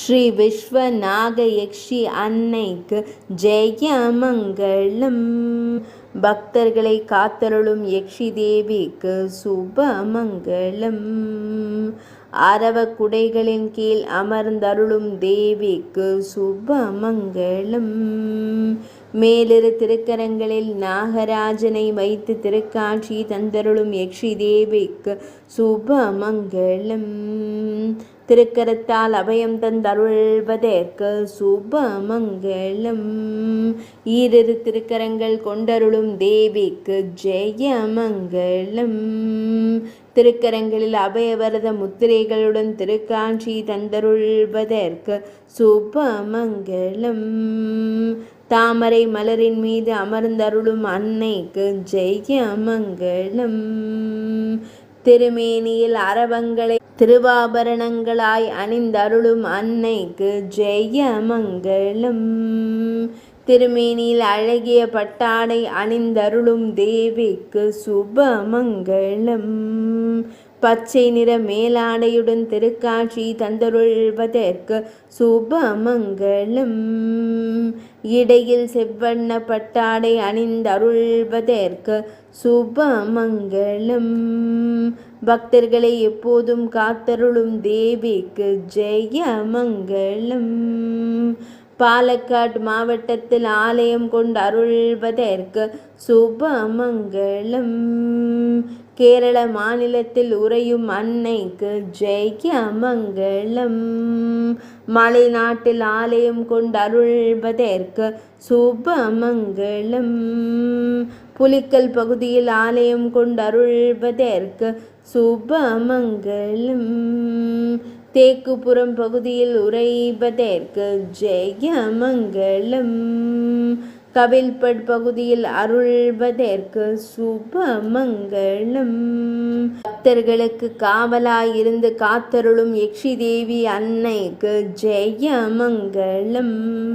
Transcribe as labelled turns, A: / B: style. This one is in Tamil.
A: ஸ்ரீ விஸ்வநாகயக்ஷி அன்னைக்கு ஜெயமங்களம். பக்தர்களை காத்தருளும் யக்ஷி தேவிக்கு சுபமங்களம். அரவ குடைகளின் கீழ் அமர்ந்தருளும் தேவிக்கு சுபமங்களம். மேலிரு திருக்கரங்களில் நாகராஜனை வைத்து திருக்காட்சி தந்தருளும் யக்ஷி தேவிக்கு சுபமங்களம். திருக்கரத்தால் அபயம் தந்தருள்வதற்கு சுபமங்களம். ஈரிரு திருக்கரங்கள் கொண்டருளும் தேவிக்கு ஜெயமங்களம். திருக்கரங்களில் அபயவரத முத்திரைகளுடன் திருக்காட்சி தந்தருள்வதற்கு சுபமங்களம். தாமரை மலரின் மீது அமர்ந்தருளும் அன்னைக்கு ஜெயமங்களம். திருமேனியில் அரவங்களை திருவாபரணங்களாய் அணிந்தருளும் அன்னைக்கு ஜெயமங்களம். திருமேனியில் அழகிய பட்டாடை அணிந்தருளும் தேவிக்கு சுபமங்களம். பச்சை நிற மேலாடையுடன் திருக்காட்சி தந்தருள்வதற்கு சுபமங்களம். இடையில் செவ்வண்ண பட்டாடை அணிந்தருள்வதற்கு சுபமங்களம். பக்தர்களை எப்போதும் காத்தருளும் தேவிக்கு ஜெயமங்களம். பாலக்காடு மாவட்டத்தில் ஆலயம் கொண்டு அருள்வதற்கு சுபமங்களம். கேரள மாநிலத்தில் உறையும் அன்னைக்கு ஜெயமங்களம். மலைநாட்டில் ஆலயம் கொண்டு அருள்வதற்கு சுபமங்களம். புலிக்கல் பகுதியில் ஆலயம் கொண்டு அருள்வதற்கு சுபமங்களம். தேக்குப்புறம் பகுதியில் உறைவதற்கு ஜெயமங்களம். கவில்பட் பகுதியில் அருள்வதற்கு சுபமங்களம். பக்தர்களுக்கு காவலாயிருந்து காத்தருளும் யக்ஷி தேவி அன்னைக்கு ஜெயமங்களம்.